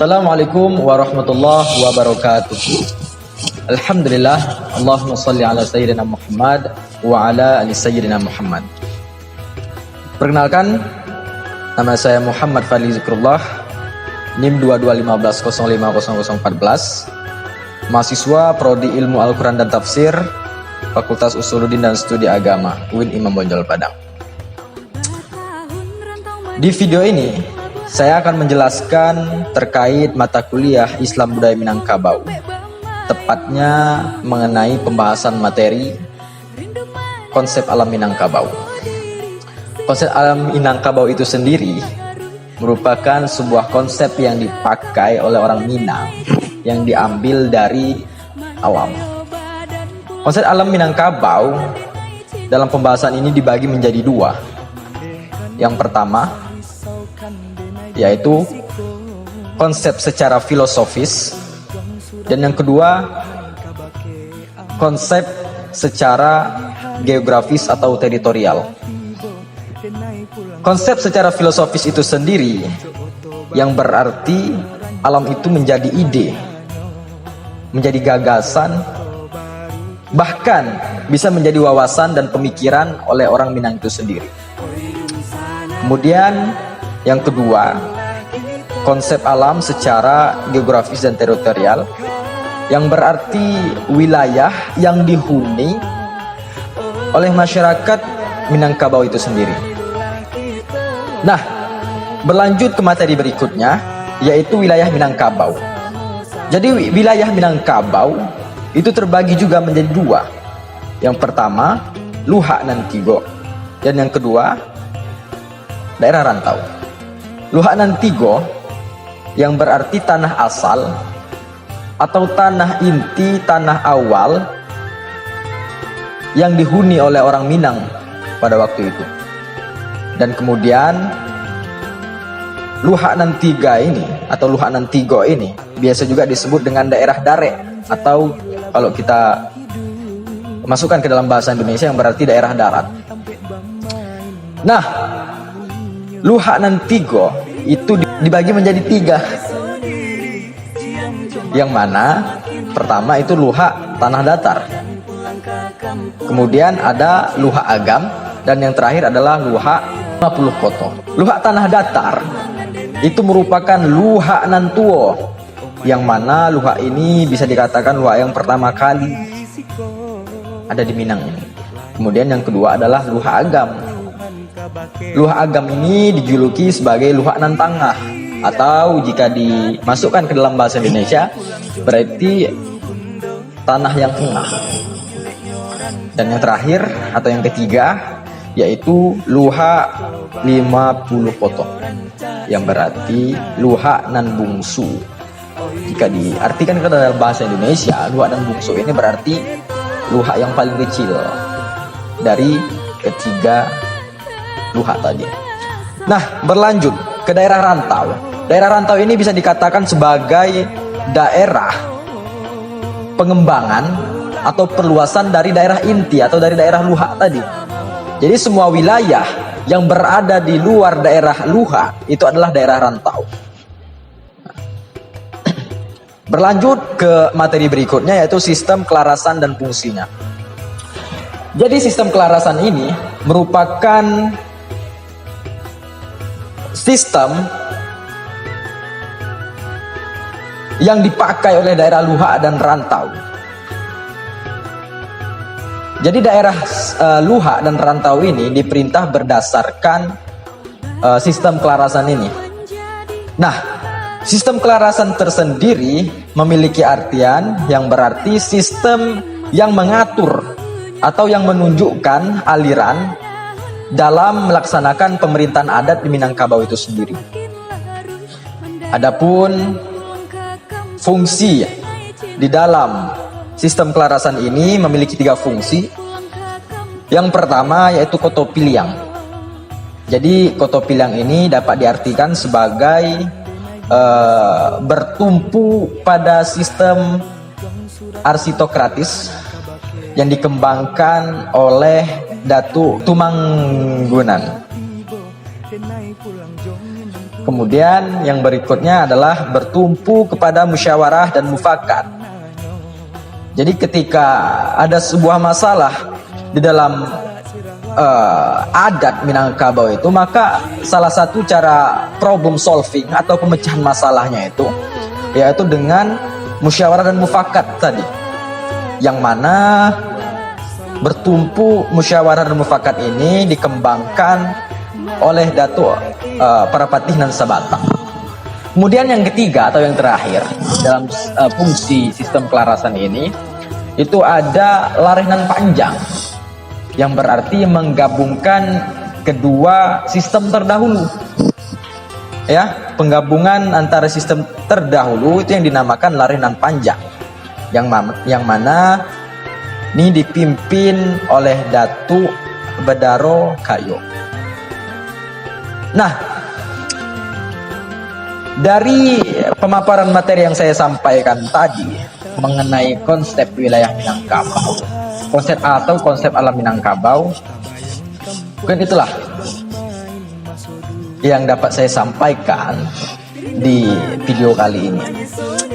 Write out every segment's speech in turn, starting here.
Assalamualaikum warahmatullahi wabarakatuh. Alhamdulillah, Allahumma salli ala sayyidina Muhammad wa ala ali sayyidina Muhammad. Perkenalkan, nama saya Muhammad Fadli Zikrullah, NIM 2215050014, mahasiswa Prodi Ilmu Al-Quran dan Tafsir, Fakultas Usuluddin dan Studi Agama, UIN Imam Bonjol Padang. Di video ini saya akan menjelaskan terkait mata kuliah Islam Budaya Minangkabau, tepatnya mengenai pembahasan materi konsep alam Minangkabau. Konsep alam Minangkabau itu sendiri merupakan sebuah konsep yang dipakai oleh orang Minang yang diambil dari alam. Konsep alam Minangkabau dalam pembahasan ini dibagi menjadi dua. Yang pertama yaitu konsep secara filosofis, dan yang kedua konsep secara geografis atau teritorial. Konsep secara filosofis itu sendiri yang berarti alam itu menjadi ide, menjadi gagasan, bahkan bisa menjadi wawasan dan pemikiran oleh orang Minang itu sendiri. Kemudian yang kedua, konsep alam secara geografis dan teritorial, yang berarti wilayah yang dihuni oleh masyarakat Minangkabau itu sendiri. Nah, berlanjut ke materi berikutnya, yaitu wilayah Minangkabau. Jadi wilayah Minangkabau itu terbagi juga menjadi dua. Yang pertama, Luhak nan Tigo, dan yang kedua, daerah rantau. Luhak nan Tigo yang berarti tanah asal atau tanah inti, tanah awal yang dihuni oleh orang Minang pada waktu itu. Dan kemudian Luhak nan Tiga ini atau Luhak nan Tigo ini biasa juga disebut dengan daerah Dare, atau kalau kita masukkan ke dalam bahasa Indonesia yang berarti daerah darat. Nah, Luhak nan Tigo itu dibagi menjadi tiga, yang mana pertama itu luhak tanah datar, kemudian ada luhak agam, dan yang terakhir adalah luhak 50 koto. Luhak tanah datar itu merupakan luhak nan tuo, yang mana luhak ini bisa dikatakan luhak yang pertama kali ada di Minang ini. Kemudian yang kedua adalah luhak agam. Luhak agam ini dijuluki sebagai luhak nan tangah, atau jika dimasukkan ke dalam bahasa Indonesia berarti tanah yang tengah. Dan yang terakhir atau yang ketiga yaitu luhak 50 potong, yang berarti luhak nan bungsu. Jika diartikan ke dalam bahasa Indonesia, luhak nan bungsu ini berarti luhak yang paling kecil dari ketiga luhak tadi. Nah, berlanjut ke daerah rantau. Daerah rantau ini bisa dikatakan sebagai daerah pengembangan atau perluasan dari daerah inti atau dari daerah luhak tadi. Jadi semua wilayah yang berada di luar daerah luhak itu adalah daerah rantau. Berlanjut ke materi berikutnya, yaitu sistem kelarasan dan fungsinya. Jadi sistem kelarasan ini merupakan sistem yang dipakai oleh daerah luhak dan rantau. Jadi daerah luhak dan rantau ini diperintah berdasarkan sistem kelarasan ini. Nah, sistem kelarasan tersendiri memiliki artian yang berarti sistem yang mengatur atau yang menunjukkan aliran dalam melaksanakan pemerintahan adat di Minangkabau itu sendiri. Adapun fungsi di dalam sistem kelarasan ini memiliki tiga fungsi. Yang pertama yaitu koto piliang. Jadi koto piliang ini dapat diartikan sebagai bertumpu pada sistem arsitokratis yang dikembangkan oleh Datu Tumanggunan. Kemudian yang berikutnya adalah bertumpu kepada musyawarah dan mufakat. Jadi ketika ada sebuah masalah di dalam adat Minangkabau itu, maka salah satu cara problem solving atau pemecahan masalahnya itu yaitu dengan musyawarah dan mufakat tadi, yang mana bertumpu musyawarah dan mufakat ini dikembangkan oleh Datuk Parapatih Nan Sabatang. Kemudian yang ketiga atau yang terakhir dalam fungsi sistem kelarasan ini itu ada lareh nan panjang, yang berarti menggabungkan kedua sistem terdahulu. Ya, penggabungan antara sistem terdahulu itu yang dinamakan lareh nan panjang, yang mana ini dipimpin oleh Datuk Bedaro Kayo. Nah, dari pemaparan materi yang saya sampaikan tadi mengenai konsep wilayah Minangkabau, konsep alam Minangkabau, mungkin itulah yang dapat saya sampaikan di video kali ini.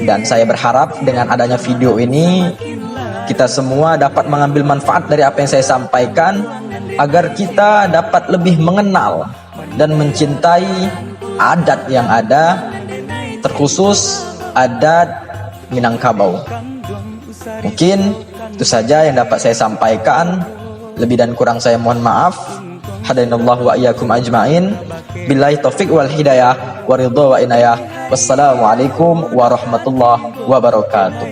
Dan saya berharap dengan adanya video ini kita semua dapat mengambil manfaat dari apa yang saya sampaikan, agar kita dapat lebih mengenal dan mencintai adat yang ada, terkhusus adat Minangkabau. Mungkin itu saja yang dapat saya sampaikan. Lebih dan kurang saya mohon maaf. Hadanallahu wa iyyakum ajmain. Billahi taufik wal hidayah wa ridha wa inayah. Wassalamualaikum warahmatullahi wabarakatuh.